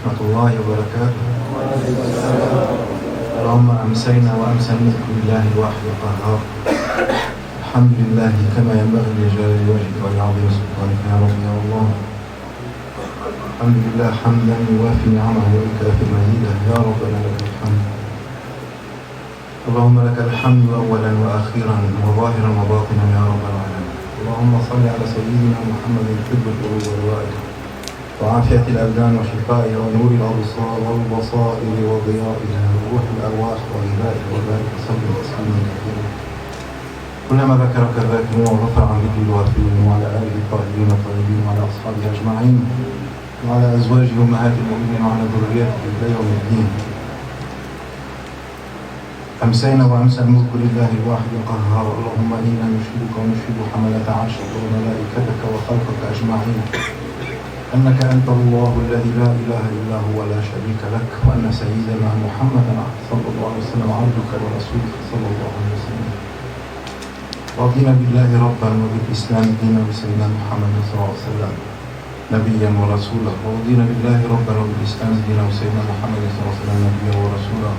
ورحمة الله وبركاته. اللهم أمسينا وأمسى الملك لله الواحد القهار. الحمد لله كما ينبغي لجلال وجهك ولعظيم سلطانك يا رب يا الله. الحمد لله حمدا يوافي نعمه ويكافئ مزيده يا ربنا لك الحمد. اللهم لك الحمد أولا وأخيرا وظاهرا وباطنا يا رب العالمين. اللهم صل على سيدنا محمد طب القلوب ودوائها وعافية الأبدان وشفائها ونور الأبصار والبصائر وضيائها وروح الأرواح وغذائها وبارك وسلم تسليما كثيرا. كلما ذكرك الذاكرون وغفر عن ذكر الغافلين وعلى آله الطاهرين الطيبين وعلى أصحابه أجمعين وعلى أزواجه أمهات المؤمنين وعلى ذريته إلى يوم الدين. أمسينا وأمسى الملك لله الواحد القهار. اللهم إنا نشهدك ونشهد حملة عرشك وملائكتك وخلقك أجمعين أنك أنت الله الذي لا إله إلا هو لا شريك لك، وأن سيدنا محمدا صلى الله عليه وسلم عبدك ورسولك صلى الله عليه وسلم. رضينا بالله ربا وبالإسلام دينا وسيدنا محمد صلى الله عليه وسلم نبيا ورسولا. ورضينا بالله ربا وبالإسلام دينا وسيدنا محمد صلى الله عليه وسلم نبيا ورسولا.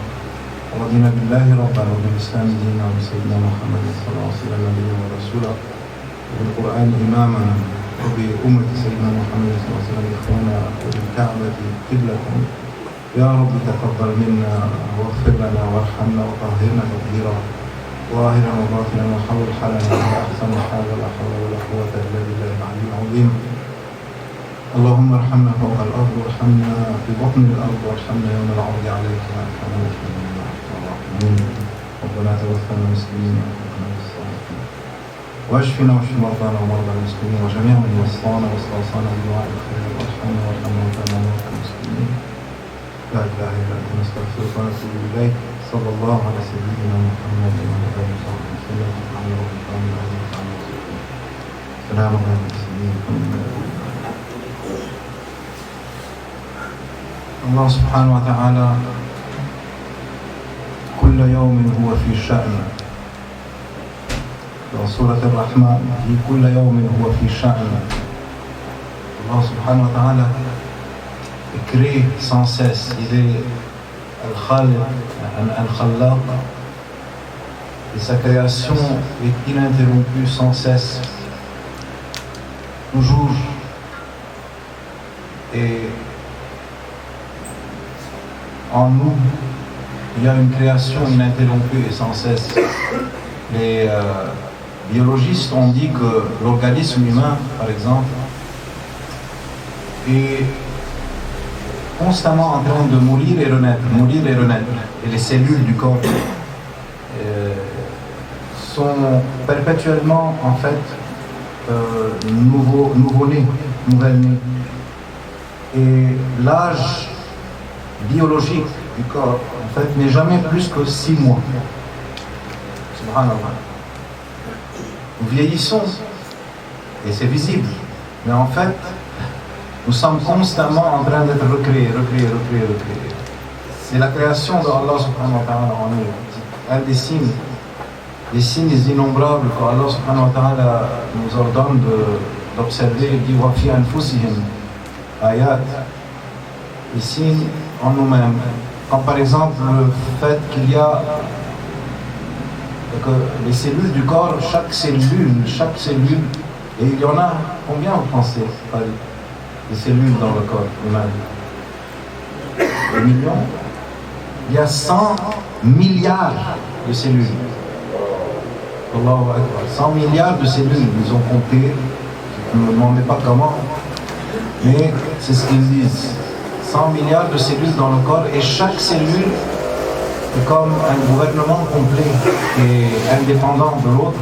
رضينا بالله ربا وبالإسلام دينا وسيدنا محمد صلى الله عليه وسلم نبيا ورسولا. وبالقرآن إماما وبأمة سيدنا محمد صلى الله عليه وسلم إخوانا وبالكعبة قبلة. يا رب تقبل منا واغفر لنا وارحمنا وطهرنا تطهيرا ظاهرا وباطنا وحول حالنا على أحسن حال ولا حول ولا قوة إلا بالله العلي العظيم. اللهم ارحمنا فوق الأرض وارحمنا في بطن الأرض وارحمنا يوم العرض عليك يا أرحم الراحمين. ربنا توفنا مسلمين وألحقنا بالصالحين واشفنا واشف مرضانا ومرضى المسلمين وجميع من وصانا واستوصانا بدعاء الخير وارحمنا وارحم موتانا وموتى المسلمين. لا إله إلا أنت نستغفرك ونتوب إليك. صلى الله على سيدنا محمد وعلى آله وصحبه وسلم. سبحان ربك رب العزة عما يصفون. سلام على المرسلين. الله سبحانه وتعالى كل يوم هو في شأن. Dans Surat Al-Rahman, dit كل يوم هو في شأن. Allah subhanahu wa ta'ala crée sans cesse. Il est Al-Khaliq, Al-Khallaq. Et sa création est ininterrompue sans cesse. Toujours. Et en nous, il y a une création ininterrompue et sans cesse. Les biologistes ont dit que l'organisme humain, par exemple, est constamment en train de mourir et renaître, mourir et renaître. Et les cellules du corps sont perpétuellement, en fait, nouveau-nés, nouvelle-nés. Et l'âge biologique du corps, en fait, n'est jamais plus que 6 mois. Subhanallah. Nous vieillissons, et c'est visible, mais en fait, nous sommes constamment en train d'être recréés. C'est la création d'Allah subhanahu wa ta'ala en nous. Un des signes innombrables qu'Allah subhanahu wa ta'ala nous ordonne d'observer. Il dit « Wa fi anfusihim ayat » les signes en nous-mêmes. Comme par exemple le fait qu'il y a que les cellules du corps, chaque cellule, et il y en a, combien vous pensez de cellules dans le corps humain? Des millions. Il y a 100 milliards de cellules. Allahu Akbar. 100 milliards de cellules, ils ont compté. Ne me demandez pas comment, mais c'est ce qu'ils disent. 100 milliards de cellules dans le corps, et chaque cellule est comme un gouvernement complet et indépendant de l'autre,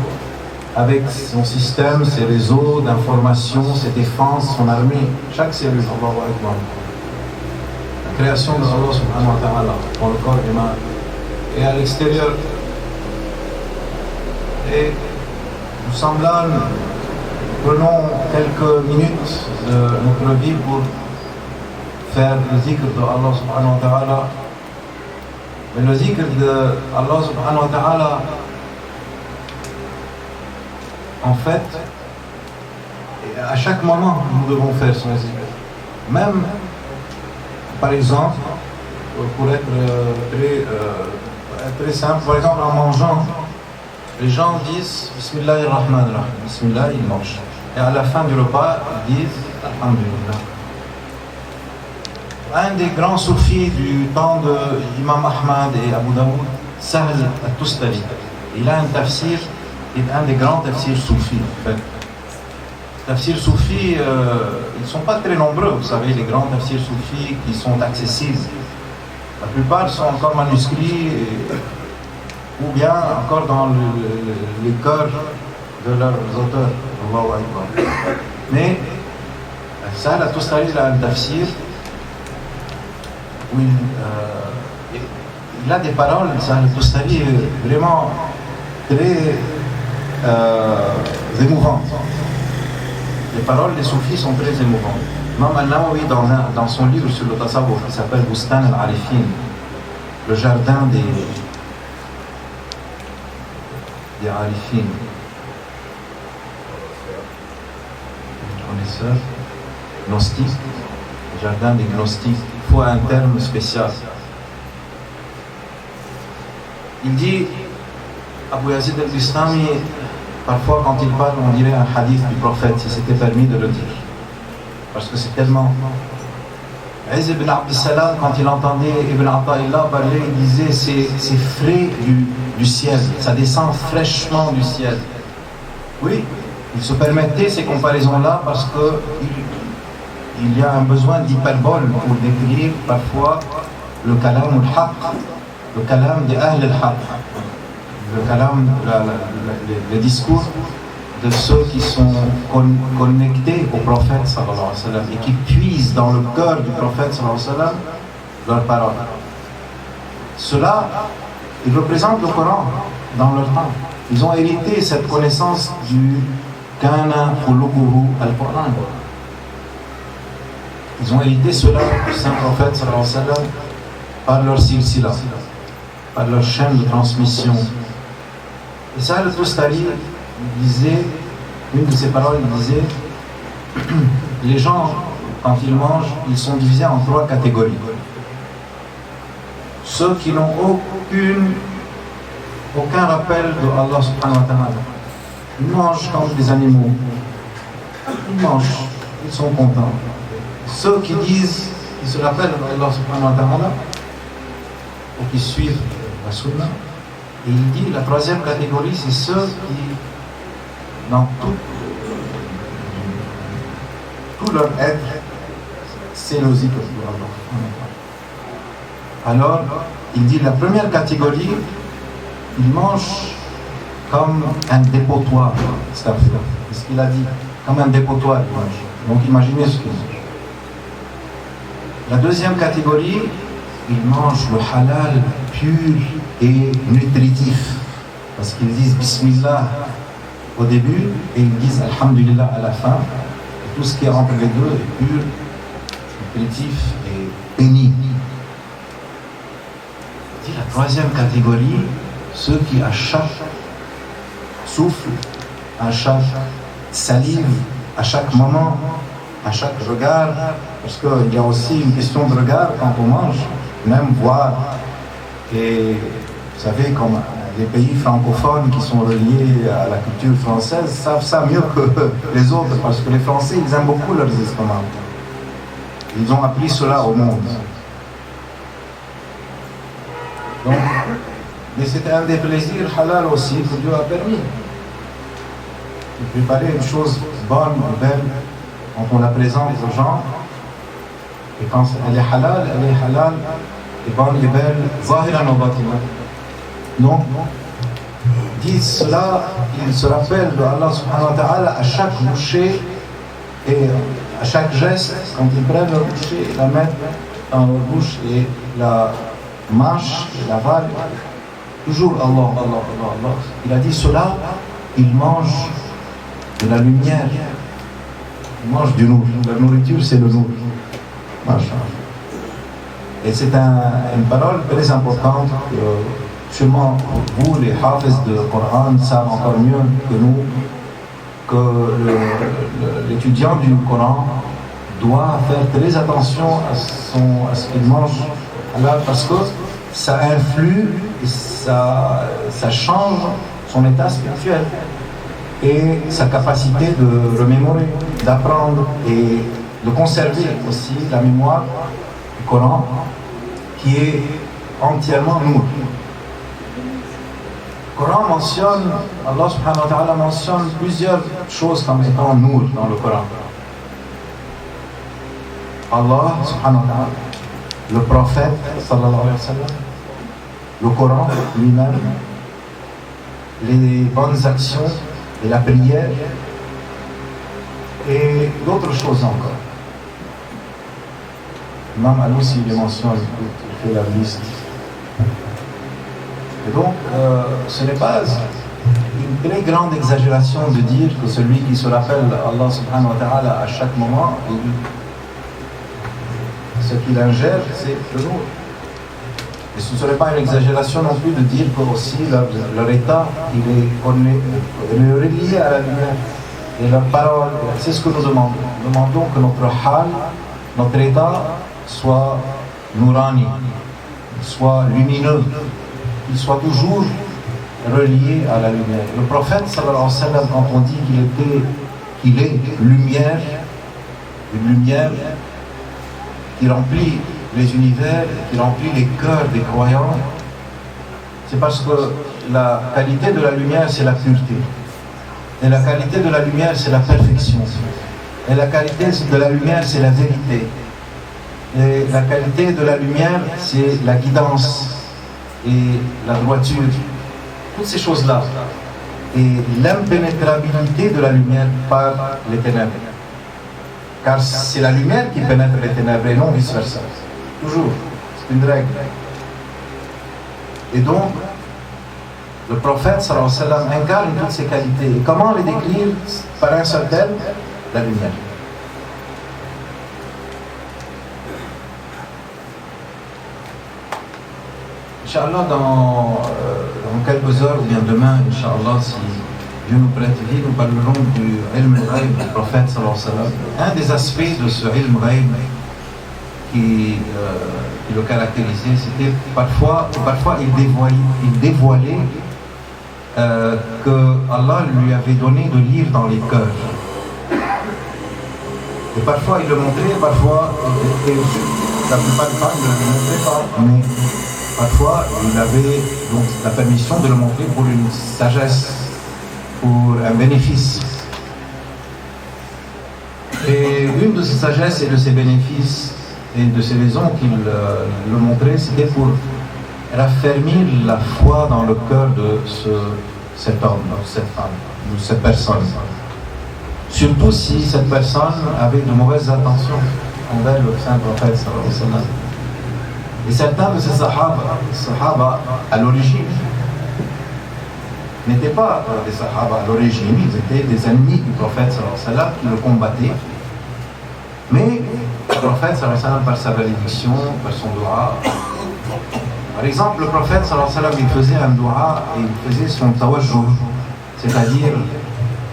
avec son système, ses réseaux d'information, ses défenses, son armée. Chaque cellule, Allahu Akbar. La création de Allah subhanahu wa ta'ala dans le corps humain et à l'extérieur. Et nous sommes là, nous prenons quelques minutes de notre vie pour faire le zikr de Allah subhanahu wa ta'ala. Mais le zikr de Allah subhanahu wa ta'ala, en fait, à chaque moment, nous devons faire son zikr. Même Par exemple, pour être très simple, par exemple en mangeant, les gens disent Bismillahirrahmanirrahim, Bismillah, ils mangent. Et à la fin du repas, ils disent Alhamdulillah. Un des grands soufis du temps de Imam Ahmad et Abu Daoud, Sahl al-Tustari, il a un tafsir, un des grands tafsirs soufis en fait. Tafsirs soufis, ils ne sont pas très nombreux, vous savez, les grands tafsirs soufis qui sont accessibles. La plupart sont encore manuscrits ou bien encore dans les cœurs de leurs auteurs. Mais Sahl al-Tustari a un tafsir où il a des paroles, Sahl al-Tustari est vraiment très émouvantes. Les paroles des soufis sont très émouvantes. Imam al-Nawawi, dans son livre sur le tasawwuf, qui s'appelle Bustan al-Arifin, le jardin des Arifin, connaisseurs, gnostiques, le jardin des gnostiques, il faut un terme spécial. Il dit, Abu Yazid al-Bistami, parfois quand il parle, on dirait un hadith du prophète, si c'était permis de le dire. Parce que c'est tellement... Izz ibn Abd Salam, quand il entendait Ibn Atta'illah parler, il disait c'est frais du ciel, ça descend fraîchement du ciel. Oui, il se permettait ces comparaisons-là parce qu'il y a un besoin d'hyperbole pour décrire parfois le kalam al-haq, le kalam de Ahl al-haq, le kalam, le discours de ceux qui sont connectés au prophète sallallahu alayhi wa sallam et qui puisent dans le cœur du prophète sallallahu alayhi wa sallam leurs paroles. Cela, ils représentent le Coran dans leur temps. Ils ont hérité cette connaissance du Kana Khuluquhu al-Quran. Ils ont hérité cela du saint prophète sallallahu alayhi wa sallam par leur silsila, par leur chaîne de transmission. Et ça, le Tustari disait, une de ses paroles, il disait les gens, quand ils mangent, ils sont divisés en 3 catégories. Ceux qui n'ont aucun rappel de Allah subhanahu wa ta'ala. Ils mangent comme des animaux. Ils mangent, ils sont contents. Ceux qui disent, ils se rappellent de Allah subhanahu wa ta'ala, ou qui suivent la sunna. Et il dit, la 3e catégorie, c'est ceux qui, dans tout leur être, c'est le zikr de Allah. Alors, il dit, la première catégorie, ils mangent comme un dépotoir. C'est ce qu'il a dit, comme un dépotoir, ils mangent. Donc imaginez ce qu'ils mangent. La 2e catégorie, ils mangent le halal pur et nutritif. Parce qu'ils disent Bismillah au début et ils disent Alhamdulillah à la fin. Et tout ce qui est entre les deux est pur, nutritif et béni. Et la 3e catégorie, ceux qui à chaque souffle, à chaque salive, à chaque moment, à chaque regard, parce qu'il y a aussi une question de regard quand on mange, même voir. Et vous savez, comme les pays francophones qui sont reliés à la culture française savent ça mieux que les autres, parce que les Français, ils aiment beaucoup leurs estomacs. Ils ont appris cela au monde. Donc, mais c'était un des plaisirs halal aussi que Dieu a permis. De préparer une chose bonne, belle, quand on la présente aux gens, et quand elle est halal et bonne et belle, zahiran wa batinan. Donc, disent cela, ils se rappellent de Allah subhanahu wa ta'ala à chaque bouchée et à chaque geste, quand ils prennent leur bouchée, ils la mettent dans leur bouche et la mâchent et la valent. Toujours Allah, Allah, Allah, Allah. Il a dit cela, ils mangent de la lumière, ils mangent du nour. La nourriture, c'est le nour. Et c'est une parole très importante que sûrement vous, les hafiz de Coran, savent encore mieux que nous que l'étudiant du Coran doit faire très attention à ce qu'il mange halal parce que ça influe et ça change son état spirituel et sa capacité de remémorer, d'apprendre et de conserver aussi la mémoire du Coran qui est entièrement nour. Le Coran mentionne, Allah subhanahu wa ta'ala mentionne plusieurs choses comme étant nour dans le Coran. Allah subhanahu wa ta'ala, le prophète sallallahu alayhi wa sallam, le Coran lui-même, les bonnes actions et la prière et d'autres choses encore. Imam Al-Moussi les mentionne, il fait la liste. Et donc, ce n'est pas une très grande exagération de dire que celui qui se rappelle Allah subhanahu wa ta'ala à chaque moment, ce qu'il ingère, c'est le jour. Et ce ne serait pas une exagération non plus de dire que aussi leur état, il est relié à la lumière. Et leur parole, c'est ce que nous demandons. Nous demandons que notre hal, notre état, soit nourani, soit lumineux, qu'il soit toujours relié à la lumière. Le prophète, sallallahu alayhi wa sallam, quand on dit qu'il est lumière, une lumière qui remplit les univers, qui remplit les cœurs des croyants, c'est parce que la qualité de la lumière, c'est la pureté. Et la qualité de la lumière, c'est la perfection. Et la qualité de la lumière, c'est la vérité. Et la qualité de la lumière, c'est la guidance et la droiture. Toutes ces choses-là. Et l'impénétrabilité de la lumière par les ténèbres. Car c'est la lumière qui pénètre les ténèbres et non vice-versa. Toujours. C'est une règle. Et donc, le prophète sallallahu alayhi wa sallam incarne toutes ces qualités. Et comment les décrire par un seul terme? La lumière. Inch'Allah, dans quelques heures ou bien demain, Inch'Allah, si Dieu nous prête vie, nous parlerons du ilm al-ghaib du prophète sallallahu alayhi wa sallam. Un des aspects de ce ilm al-ghaib qui le caractérisait, c'était parfois il dévoilait que Allah lui avait donné de lire dans les cœurs. Et parfois il le montrait, parfois, la plupart du temps il ne le montrait pas, mais parfois il avait donc la permission de le montrer pour une sagesse, pour un bénéfice. Et une de ces sagesses et de ces bénéfices et de ces raisons qu'il le montrait, c'était pour raffermir la foi dans le cœur de cet homme, de cette femme, de cette personne. Surtout si cette personne avait de mauvaises intentions envers le saint prophète sallallahu alayhi wa sallam. Et certains de ces sahaba à l'origine n'étaient pas des sahaba à l'origine, ils étaient des ennemis du prophète sallallahu alayhi wa sallam qui le combattaient. Mais le prophète sallallahu alayhi wa sallam, par sa bénédiction, par son dua, par exemple, le prophète sallallahu alayhi wa sallam, il faisait un dua et il faisait son tawajjuh, c'est-à-dire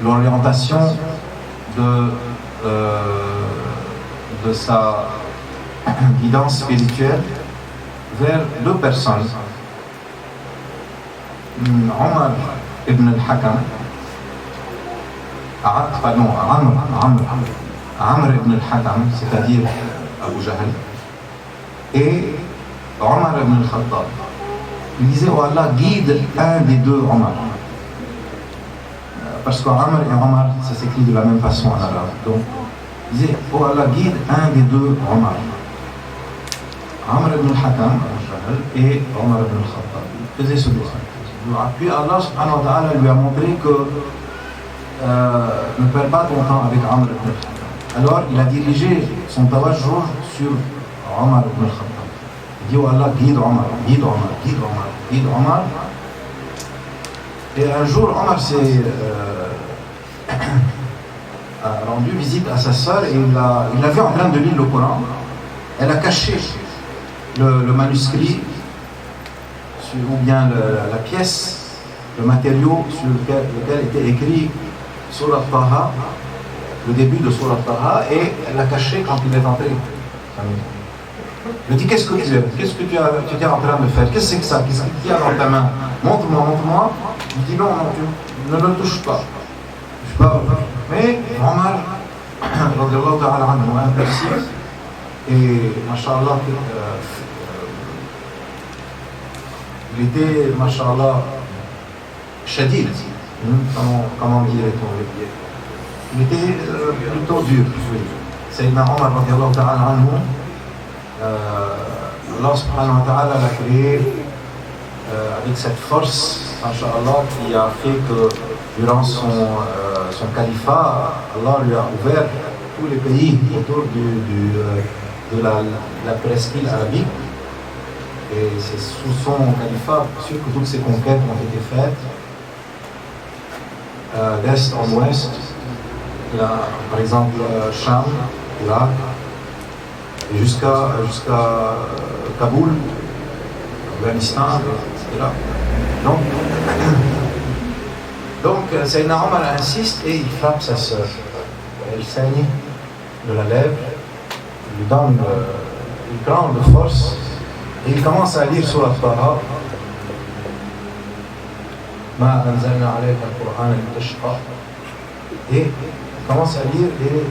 l'orientation de sa guidance spirituelle vers deux personnes. Omar ibn al-Hakam, Amr ibn al-Hakam, c'est-à-dire Abu Jahl, et Omar ibn al-Khattab. Il disait, oh Allah, guide un des deux Omar. Parce qu'Amr et Omar, ça s'écrit de la même façon en arabe. Donc, il disait, oh Allah, guide un des deux Omar. Amr ibn al-Hakam, et Omar ibn al-Khattab. Il faisait ce dua. Puis Allah subhanahu wa ta'ala lui a montré que ne perds pas ton temps avec Amr ibn al-Khattab. Alors, il a dirigé son tawajjuh sur Omar ibn al-Khattab. Il dit, oh Allah, guide Omar, guide Omar, guide Omar, guide Omar. Et un jour, Omar s'est rendu visite à sa sœur et il l'a vu en train de lire le Coran. Elle a caché le manuscrit ou bien la pièce, le matériau sur lequel était écrit Surat Taha, le début de Surat Taha et elle l'a caché quand il est entré. Je lui dis, qu'est-ce que tu es en train de faire? Qu'est-ce que c'est que ça? Qu'est-ce qu'il y a dans ta main? Montre-moi, montre-moi. Il dit, non, tu ne le touches pas. Je sais pas. Mais Omar, radiallahu ta'ala anhu, un persiste, et mashallah, il était, mashallah, shadid, comment dirait-on le pied. Il était plutôt dur. Sayyidina Omar, radiallahu ta'ala anhu, Allah subhanahu wa ta'ala l'a créé avec cette force, inshallah, qui a fait que durant son califat, Allah lui a ouvert tous les pays autour de la presqu'île arabique. Et c'est sous son califat sûr que toutes ces conquêtes ont été faites d'est en ouest. Par exemple, Cham, Irak, et jusqu'à Kaboul, Afghanistan, etc. Donc Sayyidina Omar insiste et il frappe sa sœur. Elle saigne de la lèvre, il lui donne une grande force et il commence à lire Surat Taha. Ma anzalna alayka al-Qur'an litashqa. Et il commence à lire et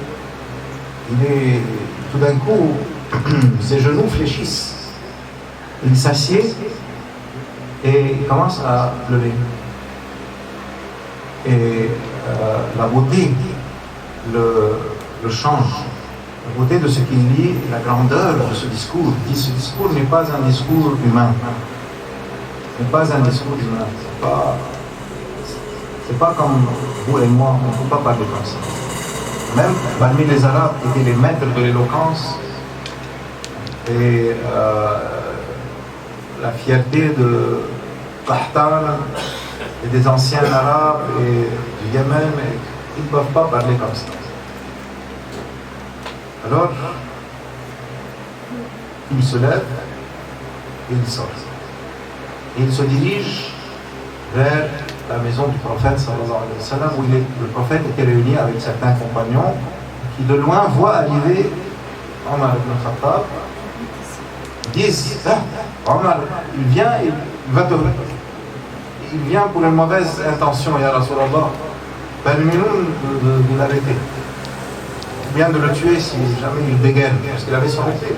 il est tout d'un coup, ses genoux fléchissent. Il s'assied et il commence à pleurer. Et la beauté le change. La beauté de ce qu'il lit, la grandeur de ce discours. Il dit, ce discours n'est pas un discours humain. Ce n'est pas un discours humain. C'est pas comme vous et moi, on ne peut pas parler comme ça. Même parmi les Arabes qui étaient les maîtres de l'éloquence et la fierté de Qahtan et des anciens Arabes et du Yémen, ils ne peuvent pas parler comme ça. Alors, il se lève et il sort. Et il se dirige vers la maison du prophète sallallahu alayhi wa sallam, où le prophète était réuni avec certains compagnons qui de loin voient arriver Omar ibn Khattab, disent, Omar, il vient, il vient pour une mauvaise intention, ya Rasulallah, permets-nous de l'arrêter. Il vient de le tuer si jamais il dégaine, parce qu'il avait son épée.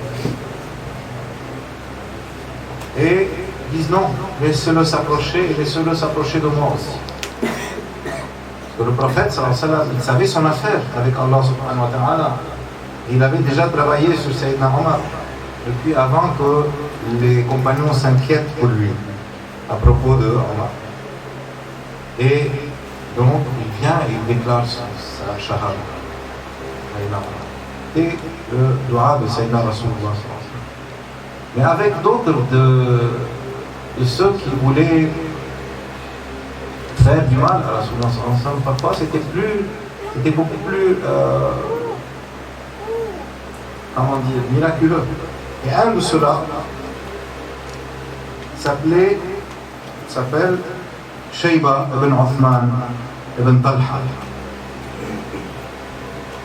Et ils disent non, laissez-le s'approcher et laissez-le s'approcher de moi aussi. Parce que le prophète, sallallahu alayhi wa sallam, il savait son affaire avec Allah subhanahu wa ta'ala. Il avait déjà travaillé sur Sayyidina Omar depuis avant que les compagnons s'inquiètent pour lui à propos de Omar. Et donc il vient et il déclare sa shahada. Et le dua de Sayyidina Rasulullah. Mais avec d'autres de ceux qui voulaient faire du mal à Rasulullah, parfois c'était beaucoup plus comment dire, miraculeux. Et un de ceux-là s'appelle Shayba ibn Uthman ibn Talha.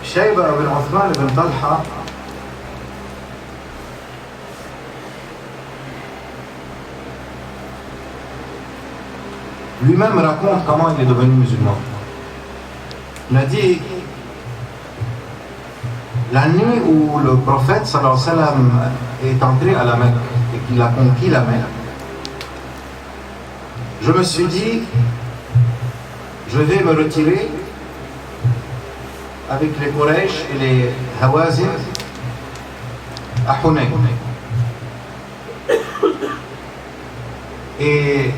Shayba ibn Uthman ibn Talha lui-même raconte comment il est devenu musulman. Il a dit, la nuit où le prophète sallallahu alayhi wa sallam est entré à la Mecque et qu'il a conquis la Mecque, je me suis dit, je vais me retirer avec les Quraysh et les Hawazin à Hunayn. Et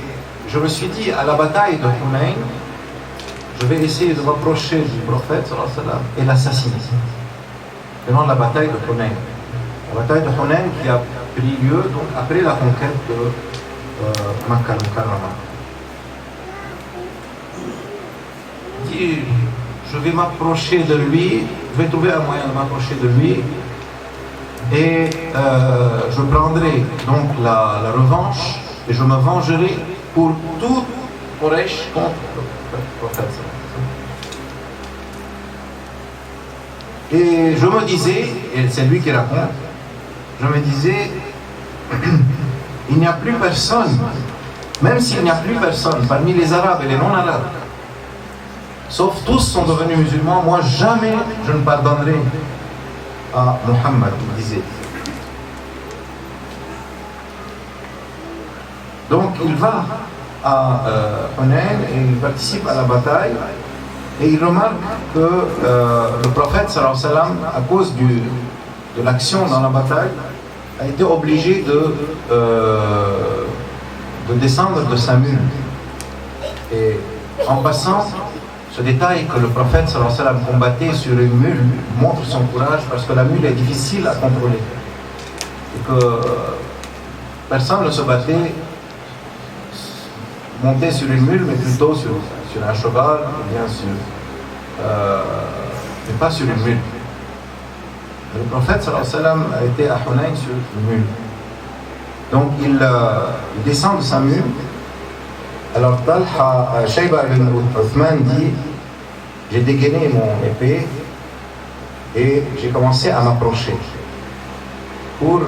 je me suis dit, à la bataille de Hunayn, je vais essayer de m'approcher du prophète sallallahu alayhi wa sallam et l'assassiner. Pendant la bataille de Hunayn. La bataille de Hunayn qui a pris lieu donc, après la conquête de Makkah al-Mukarrama. Il dit, je vais m'approcher de lui, je vais trouver un moyen de m'approcher de lui et je prendrai donc la revanche et je me vengerai pour tout Quraysh contre le prophète. Et je me disais, et c'est lui qui raconte, je me disais, il n'y a plus personne, même s'il n'y a plus personne parmi les Arabes et les non-Arabes, sauf tous sont devenus musulmans, moi jamais je ne pardonnerai à Muhammad, il disait. Donc il va à Hunayn et il participe à la bataille et il remarque que le prophète sallallahu alayhi wa sallam, à cause de l'action dans la bataille, a été obligé de descendre de sa mule. Et en passant, ce détail que le prophète sallallahu alayhi wa sallam combattait sur une mule montre son courage parce que la mule est difficile à contrôler. Et que personne ne se battait monté sur une mule, mais plutôt sur un cheval, ou bien mais pas sur une mule. Le prophète sallallahu alayhi wa sallam a été à Hunayn sur une mule. Donc il descend de sa mule. Alors Talha, Shayba ibn Uthman dit, j'ai dégainé mon épée et j'ai commencé à m'approcher pour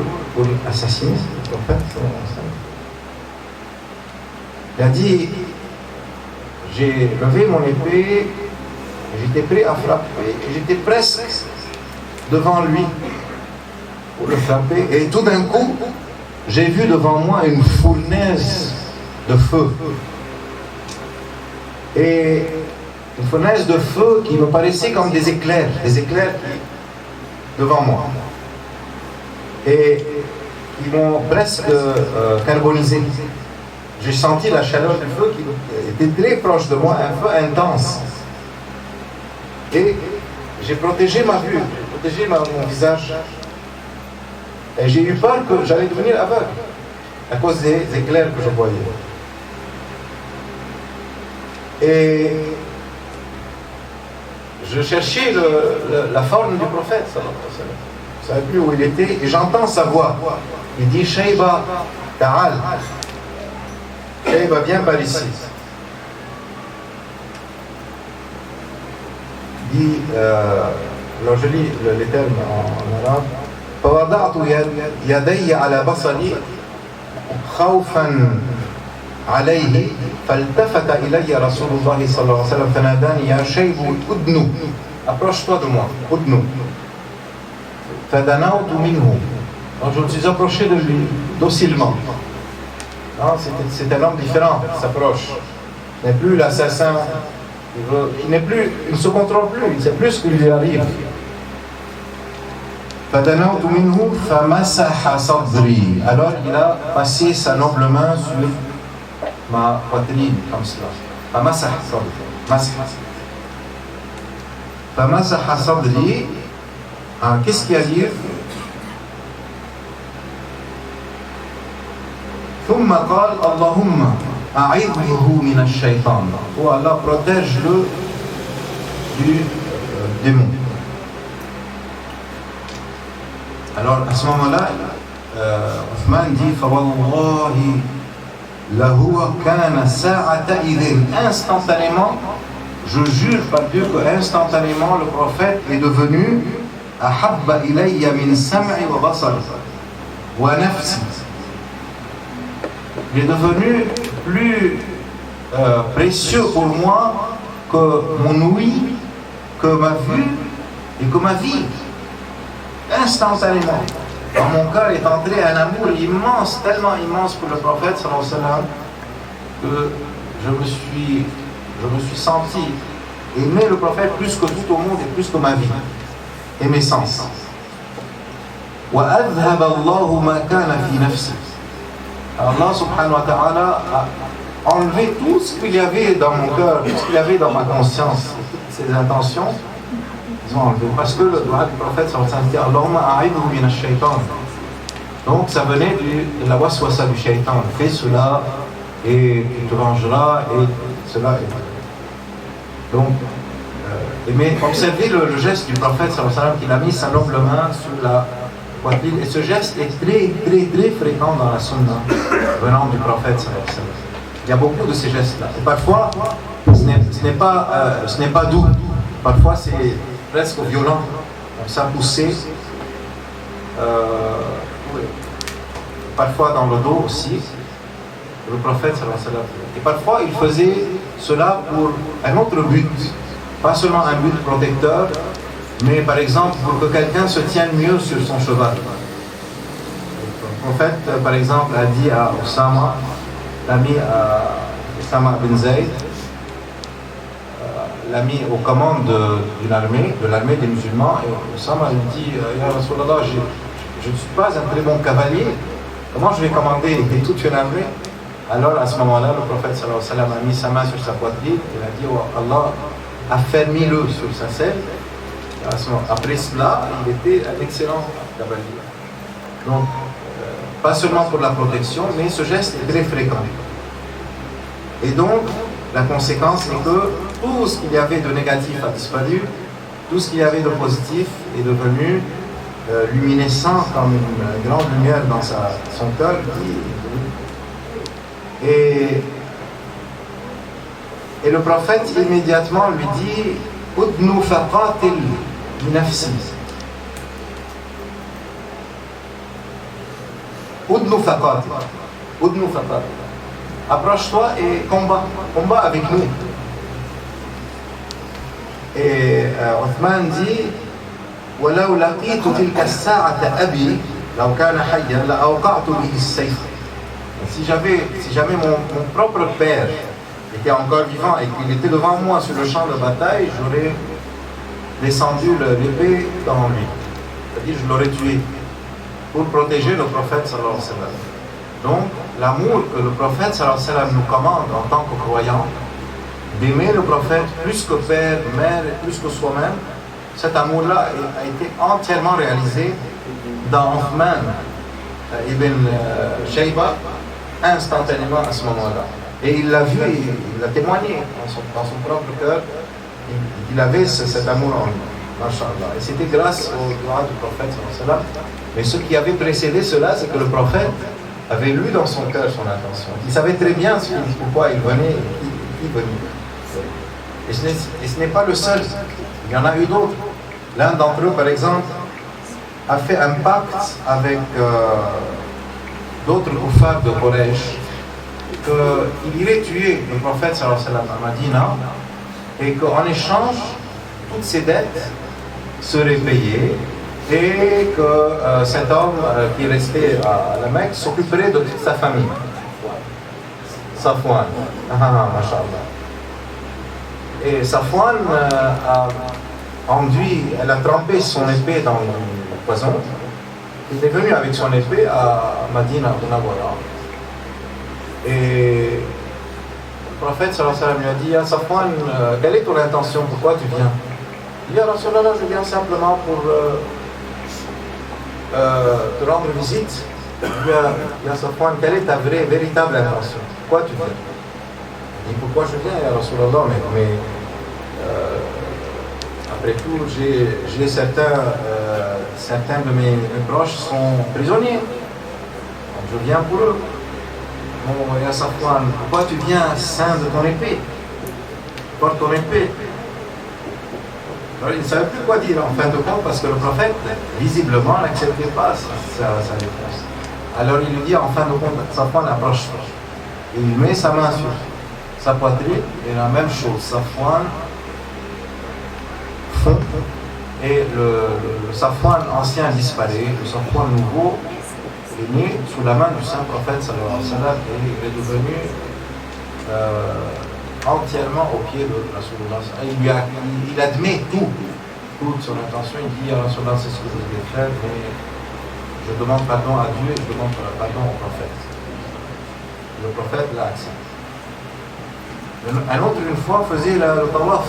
assassiner le prophète sallallahu alayhi wa sallam. Il a dit, j'ai levé mon épée, j'étais prêt à frapper, j'étais presque devant lui pour le frapper, et tout d'un coup, j'ai vu devant moi une fournaise de feu. Et une fournaise de feu qui me paraissait comme des éclairs devant moi. Et ils m'ont presque carbonisé. J'ai senti la chaleur du feu qui était très proche de moi, un feu intense. Et j'ai protégé ma vue, j'ai protégé mon visage. Et j'ai eu peur que j'allais devenir aveugle à cause des éclairs que je voyais. Et je cherchais la forme du prophète, je ne savais plus où il était, et j'entends sa voix. Il dit, Shayba, ta'al. Shayba, viens par ici. Il dit, alors je lis les termes en arabe. فوضعت يدي على بصري خوفا عليه فالتفت إلي رسول الله صلى الله عليه وسلم فناداني يا شيب أدنو approche-toi de moi أدنو فدنوت منه. Donc je me suis approché de lui docilement. C'est un homme différent qui s'approche. Il n'est plus l'assassin, il ne se contrôle plus, il ne sait plus ce qui lui arrive. فدنوت منه فمسح صدري. Alors il a passé sa noble main sur ma poitrine comme cela. فمسح صدري. فمسح صدري. Qu'est-ce qu'il y a à dire? ثم قال اللهم أعذه من الشيطان. Oh Allah, protège-le du démon. Alors à ce moment-là, Othman dit فوالله لهو كان ساعة إذن. Instantanément, je jure par Dieu que instantanément le prophète est devenu أحب إلي من سمعي وبصري ونفسي. Il est devenu plus précieux pour moi que mon ouïe, que ma vue et que ma vie. Instantanément, dans mon cœur est entré un amour immense, tellement immense pour le prophète sallallahu alayhi wa sallam, que je me suis senti aimer le prophète plus que tout au monde et plus que ma vie et mes sens. وَأَذْهَبَ اللَّهُ مَا كَانَ فِي نَفْسِي. Allah subhanahu wa ta'ala a enlevé tout ce qu'il y avait dans mon cœur, tout ce qu'il y avait dans ma conscience, ces intentions. Parce que le doigt du prophète dit Allahumma a'idhu min ash-shaytan. Donc ça venait de la waswasa du shaytan. Fais cela et tu te vengeras et cela et donc mais observez le geste du prophète qu'il a mis sa noble main sur la poitrine, et ce geste est très très très fréquent dans la sunna venant du prophète. Il y a beaucoup de ces gestes là et parfois ce n'est pas doux, parfois c'est presque violent. ça poussait, parfois dans le dos aussi, le prophète sallallahu alayhi wa sallam. Et parfois il faisait cela pour un autre but, pas seulement un but protecteur, mais par exemple pour que quelqu'un se tienne mieux sur son cheval. Le prophète, par exemple, a dit à Osama, l'ami à Osama bin Zayd, l'ami aux commandes d'une armée, de l'armée des musulmans, et Osama lui dit, Ya Rasulallah, je ne suis pas un très bon cavalier, comment je vais commander toute une armée? Alors à ce moment-là, le prophète sallallahu alayhi wa sallam a mis sa main sur sa poitrine, il a dit, oh, Allah, affermis-le sur sa selle. Après cela, il était un excellent cavalier. Donc, pas seulement pour la protection, mais ce geste est très fréquent. Et donc, la conséquence est que tout ce qu'il y avait de négatif a disparu, tout ce qu'il y avait de positif est devenu luminescent comme une grande lumière dans son cœur. Et le prophète immédiatement lui dit Udnu faqatil bi nafsi. Udnu faqatil. Udnu faqatil. Approche-toi et combat avec nous. Et Othman dit ولو لقيت تلك الساعة أبي لو كان حيا لأوقعت به السيف. Si jamais mon propre père était encore vivant et qu'il était devant moi sur le champ de bataille, j'aurais descendu l'épée dans lui. C'est-à-dire je l'aurais tué pour protéger le prophète sallallahu alayhi wa sallam. Donc l'amour que le prophète sallallahu alayhi wa sallam nous commande en tant que croyants, d'aimer le prophète plus que père, mère et plus que soi-même, cet amour-là a été entièrement réalisé dans Othman ibn Shayba, instantanément à ce moment-là. Et il l'a vu, il l'a témoigné dans son propre cœur, il avait cet amour en lui, Masha'Allah. Et c'était grâce au doigt du prophète sallallahu alayhi wa sallam. Mais ce qui avait précédé cela, c'est que le prophète avait lu dans son cœur son intention. Il savait très bien pourquoi il venait et qui venait. Et ce n'est pas le seul, il y en a eu d'autres. L'un d'entre eux, par exemple, a fait un pacte avec d'autres kuffars de Quraysh qu'il irait tuer le prophète sallallahu alayhi wa sallam à Madina et qu'en échange, toutes ses dettes seraient payées et que cet homme qui restait à la Mecque s'occuperait de toute sa famille. Safwan. Masha'Allah. Et Safwan elle a trempé son épée dans le poison. Il est venu avec son épée à Madina Munawwara. Et le prophète sallallahu alayhi wa sallam lui a dit Ya Safwan, quelle est ton intention? Pourquoi tu viens? Il dit Ya Rasulallah, je viens simplement pour te rendre visite. Il dit Ya Safwan, quelle est ta véritable intention? Pourquoi tu viens? Il dit pourquoi je viens Ya Rasulallah, mais après tout, j'ai certains de mes proches sont prisonniers. Donc je viens pour eux. Bon, Ya Safwan, pourquoi tu viens saint de ton épée? Porte ton épée. Alors, il ne savait plus quoi dire en fin de compte parce que le prophète, visiblement, n'acceptait pas sa réponse. Alors il lui dit en fin de compte, Safwan, approche-toi. Et il met sa main sur sa poitrine et la même chose. Safwan fond et le Safwan ancien disparaît, le Safwan nouveau est né sous la main du saint prophète sallallahu alayhi wa sallam et il est devenu entièrement au pied de Rasulullah. Il admet toute son intention, il dit Rasulullah, c'est ce que je vais faire, mais je demande pardon à Dieu et je demande pardon au prophète. Le prophète l'a accepté. Un autre, une fois, faisait le tawaf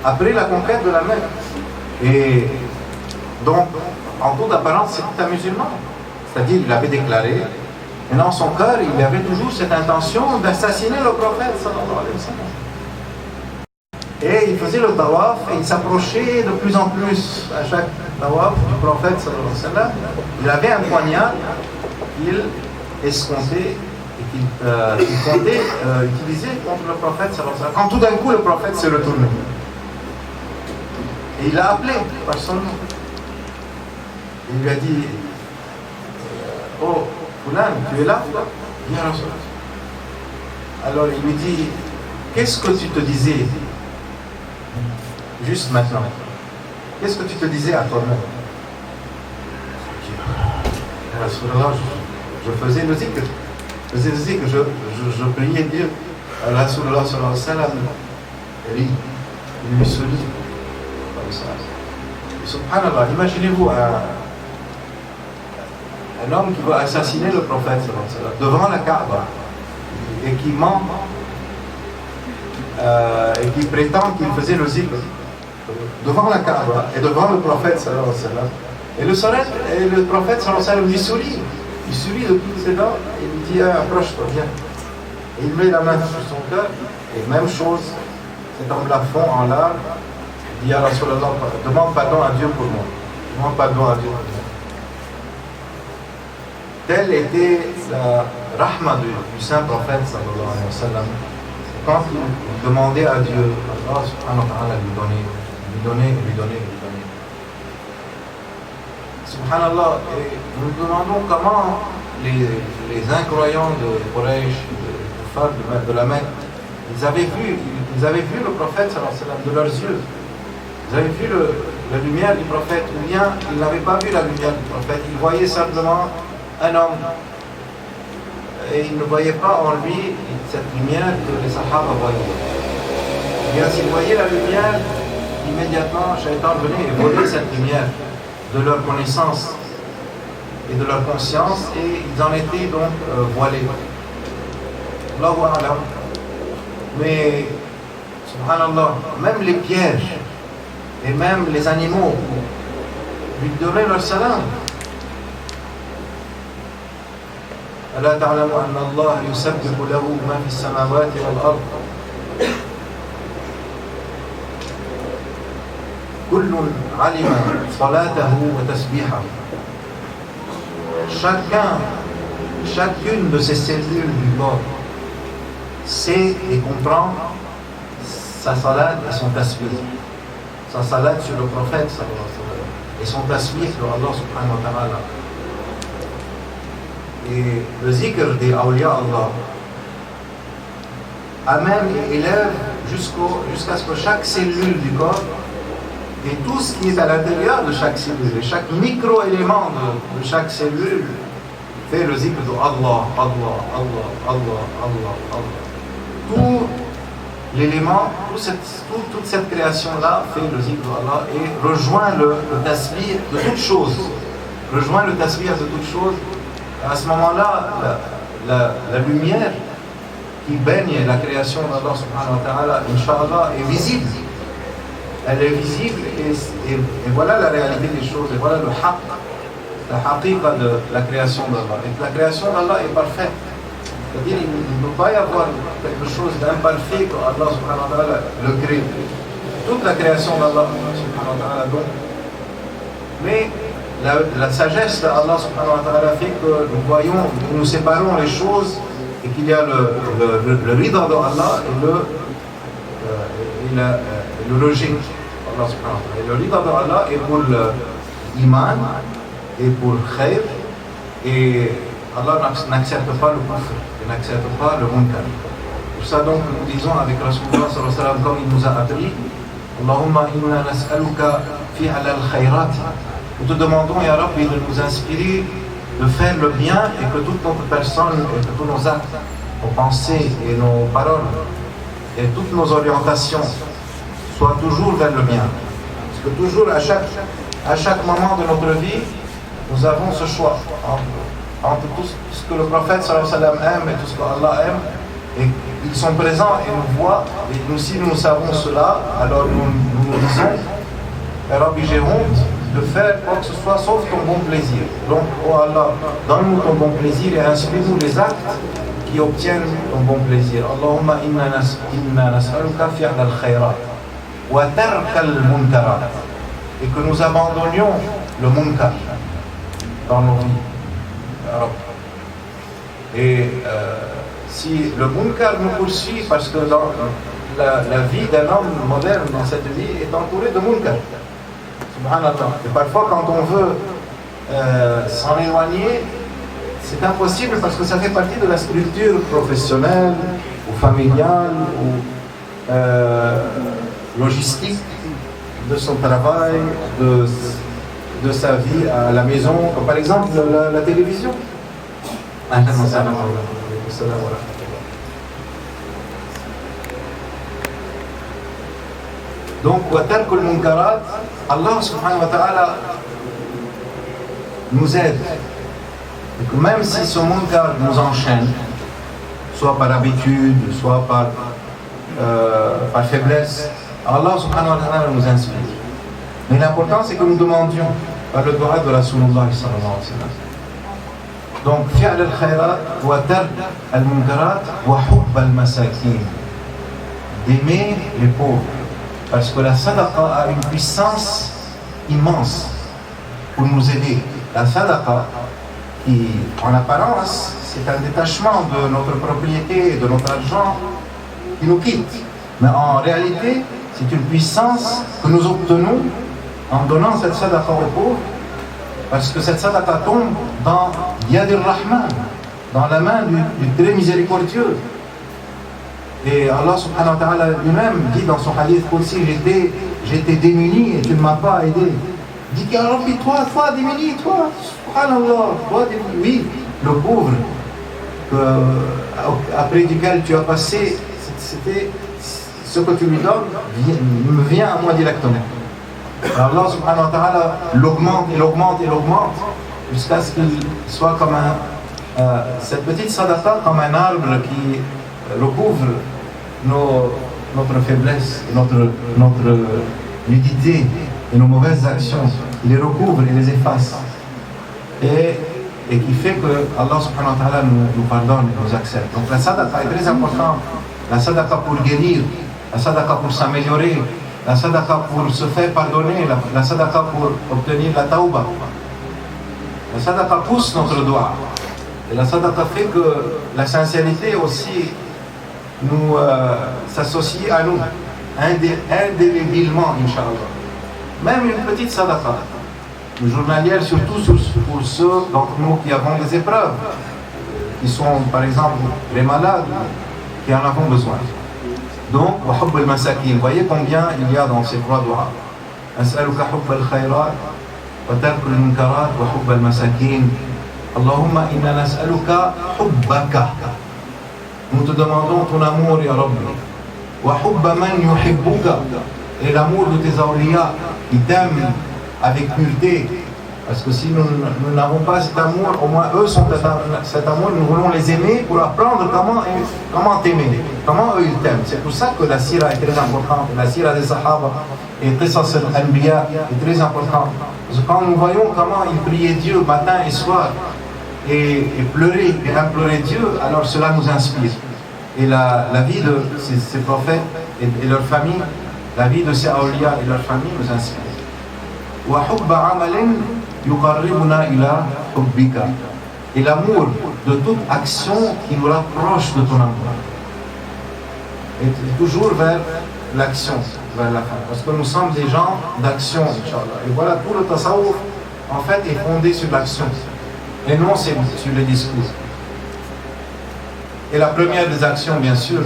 après la conquête de la Mecque. Et donc, en toute apparence, c'était un musulman. C'est-à-dire, il avait déclaré, et dans son cœur, il avait toujours cette intention d'assassiner le prophète, sallallahu alayhi wa sallam. Et il faisait le tawaf et il s'approchait de plus en plus à chaque tawaf du prophète, sallallahu alayhi wa sallam. Il avait un poignard qu'il escomptait et qu'il comptait utiliser contre le prophète, sallallahu alayhi wa sallam. Quand tout d'un coup, le prophète s'est retourné. Et il l'a appelé par son nom. Il lui a dit, oh, Fulan, tu es là? Ya Rasul. Alors il lui dit, qu'est-ce que tu te disais juste maintenant? Qu'est-ce que tu te disais à toi-même? Ya Rasulallah, je faisais le zikr. Je priais Dieu. Rasulallah sallallahu alayhi wa sallam, il lui sourit comme ça. Subhanallah, imaginez-vous un homme qui va assassiner le prophète devant la Kaaba et qui ment et qui prétend qu'il faisait le zikr devant la Kaaba et devant le prophète sallallahu alayhi wa sallam. Et le prophète sallallahu alayhi wa sallam lui sourit. Il sourit de toutes ses dents et lui dit approche-toi, viens. Et il met la main sur son cœur et même chose, cet homme-là fond en larmes. Il dit ya Rasulallah, demande pardon à Dieu pour moi. Demande pardon à Dieu pour moi. Telle était la rahma du saint prophète sallallahu alayhi wa sallam. Quand il demandait à Dieu, Allah subhanahu wa ta'ala lui donner. Subhanallah, et nous nous demandons comment les incroyants de Quraysh, de la Mecque, ils avaient vu le prophète sallallahu alayhi wa sallam de leurs yeux. Ils avaient vu la lumière du prophète, ou bien ils n'avaient pas vu la lumière du prophète. Ils voyaient simplement un homme. Et ils ne voyaient pas en lui cette lumière que les Sahaba voyaient. Et bien s'ils voyaient la lumière, immédiatement, Shaitan venait et volait cette lumière de leur connaissance et de leur conscience, et ils en étaient donc voilés. Allahu a'lam. Mais, subhanallah, même les pierres et même les animaux lui donnaient leur salam. ألا تعلم أن الله يسبح له ما في السماوات والأرض كل علم صلاته وتسبيحه. Chacune de ces cellules du corps sait et comprend sa salat et son tasbih. Sa salat sur le prophète et son tasbih sur Allah subhanahu wa ta'ala. Et le zikr des awliya Allah amène et élève jusqu'à ce que chaque cellule du corps et tout ce qui est à l'intérieur de chaque cellule, et chaque micro-élément de chaque cellule fait le zikr de Allah, Allah, Allah, Allah, Allah, Allah. Tout l'élément, toute cette création-là fait le zikr de Allah et rejoint le tasbih de toute chose. Rejoint le tasbih de toute chose. À ce moment-là, la lumière qui baigne la création d'Allah subhanahu wa ta'ala, Inch'Allah, est visible. Elle est visible et voilà la réalité des choses, et voilà le haqq, la haqiqa de la création d'Allah. Et la création d'Allah est parfaite. C'est-à-dire qu'il ne peut pas y avoir quelque chose d'imparfait que Allah subhanahu wa ta'ala le crée. Toute la création d'Allah subhanahu wa ta'ala donc. Mais la sagesse d'Allah subhanahu wa ta'ala fait que nous voyons, nous séparons les choses et qu'il y a le rida d'Allah et le rejet d'Allah subhanahu wa ta'ala. Et le rida d'Allah est pour l'iman et pour le khair, et Allah n'accepte pas le kufr, il n'accepte pas le munkar. Pour ça donc nous disons avec Rasulullah sallallahu alayhi wa sallam, comme il nous a appris, Allahumma inna nas'aluka fi'ala al-khayrat. Nous te demandons, Ya Rabbi, de nous inspirer, de faire le bien, et que toute notre personne, et que tous nos actes, nos pensées et nos paroles, et toutes nos orientations soient toujours vers le bien. Parce que toujours, à chaque moment de notre vie, nous avons ce choix entre tout ce que le prophète sallallahu alayhi wa sallam aime et tout ce que Allah aime, et ils sont présents et nous voient, et nous, si nous savons cela, alors nous disons, Ya Rabbi, j'ai honte de faire quoi que ce soit sauf ton bon plaisir. Donc, oh Allah, donne-nous ton bon plaisir et inspire-nous les actes qui obtiennent ton bon plaisir. Allahumma inna nas'aluka fi'al al-khayrat wa tark al-munkarat, et que nous abandonnions le munkar dans nos vies. Et si le munkar nous poursuit, parce que dans la vie d'un homme moderne dans cette vie est entourée de munkar. Subhanallah. Et parfois, quand on veut s'en éloigner, c'est impossible parce que ça fait partie de la structure professionnelle ou familiale ou logistique de son travail, de sa vie à la maison. Comme par exemple, la télévision. Donc, وَتَرْكُ الْمُنْكَرَاتِ, Allah subhanahu wa ta'ala nous aide. Donc, même si ce munkar nous enchaîne, soit par habitude, soit par faiblesse, Allah subhanahu wa ta'ala nous inspire. Mais l'important c'est que nous demandions par le dua de Rasulullah sallallahu alayhi wa sallam. Donc, fi'al al-khayrat wa tark al-munkarat wa hubb al-masakin. D'aimer les pauvres. Parce que la sadaqa a une puissance immense pour nous aider. La sadaqa, qui en apparence, c'est un détachement de notre propriété, de notre argent, qui nous quitte. Mais en réalité, c'est une puissance que nous obtenons en donnant cette sadaqa aux pauvres, parce que cette sadaqa tombe dans Yadir Rahman, dans la main du très miséricordieux. Et Allah subhanahu wa ta'ala lui-même dit dans son hadith aussi, j'étais démuni et tu ne m'as pas aidé. Il dit, Ya Rabbi, toi démuni, toi, subhanallah, toi démuni. Oui, le pauvre après duquel tu as passé, c'était ce que tu lui donnes, me vient à moi directement. Alors Allah subhanahu wa ta'ala l'augmente et l'augmente et l'augmente jusqu'à ce qu'il soit comme cette petite sadaqa comme un arbre qui recouvre notre faiblesse, notre nudité et nos mauvaises actions. Il les recouvre et les efface. Et qui fait que Allah subhanahu wa ta'ala nous pardonne et nous accepte. Donc la sadaqa est très importante. La sadaqa pour guérir, la sadaqa pour s'améliorer, la sadaqa pour se faire pardonner, la sadaqa pour obtenir la tauba. La sadaqa pousse notre doigt. Et la sadaqa fait que la sincérité aussi nous s'associe à nous, indélébilement, Inch'Allah. Même une petite sadaqa, journalière, surtout pour ceux d'entre nous qui avons des épreuves, qui sont par exemple les malades, qui en avons besoin. Donc, wa hubb al-masakin, voyez combien il y a dans ces trois doigts. As'aluka hubb al-khayrat, wa tark al-munkarat, wa hubb al-masakin. Allahumma inna nas'aluka hubbaka. Nous te demandons ton amour, ya Rabbi. Wa hubba man yuhibbuka. Et l'amour de tes awliya qui t'aiment avec pureté. Parce que si nous n'avons pas cet amour, au moins eux sont cet amour, nous voulons les aimer pour apprendre comment t'aimer, comment eux ils t'aiment. C'est pour ça que la sira est très importante, la sira des sahaba et qisas al-anbiya est très importante. Parce que quand nous voyons comment ils priaient Dieu matin et soir et pleuraient et imploraient Dieu, alors cela nous inspire. Et la vie de ces prophètes et leur famille, la vie de ces awliya et leur famille nous inspire. Et l'amour de toute action qui nous rapproche de ton amour. Et toujours vers l'action, vers la fin. Parce que nous sommes des gens d'action, Inch'Allah. Et voilà, tout le tasawwuf, en fait, est fondé sur l'action. Et non sur les discours. Et la première des actions, bien sûr,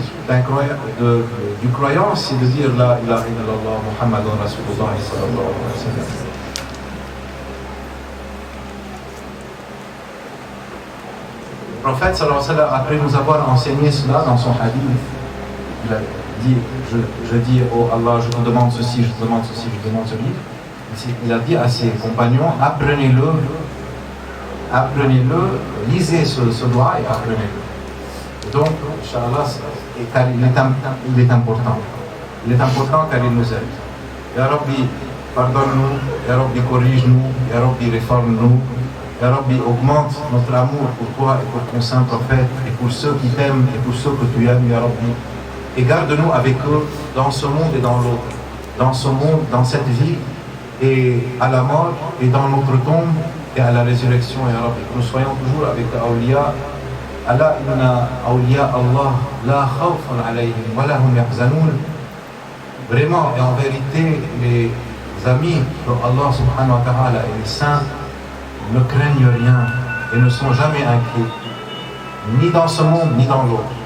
du croyant, c'est de dire La ilaha illallah Muhammadun Rasulullah sallallahu alayhi wa sallam. Le prophète sallallahu alayhi wa sallam, après nous avoir enseigné cela dans son hadith, il a dit, je dis oh Allah, je te demande ceci, je te demande ceci, je te demande ceci. Il a dit à ses compagnons, apprenez-le, lisez ce doigt et apprenez-le. Donc, Inch'Allah, il est important. Il est important car il nous aide. Ya Rabbi, pardonne-nous, Ya Rabbi, corrige-nous, Ya Rabbi, réforme-nous, Ya Rabbi, augmente notre amour pour toi et pour ton saint prophète et pour ceux qui t'aiment et pour ceux que tu aimes, Ya Rabbi. Et garde-nous avec eux dans ce monde et dans l'autre. Dans ce monde, dans cette vie et à la mort et dans notre tombe et à la résurrection, Ya Rabbi. Que nous soyons toujours avec Awliya. Ala inna awliya Allah la khawfun alayhim wa lahum yahzanun. Vraiment et en vérité, amis dont Allah subhanahu wa ta'ala est saint ne craignent rien et ne sont jamais inquiets, ni dans ce monde ni dans l'autre.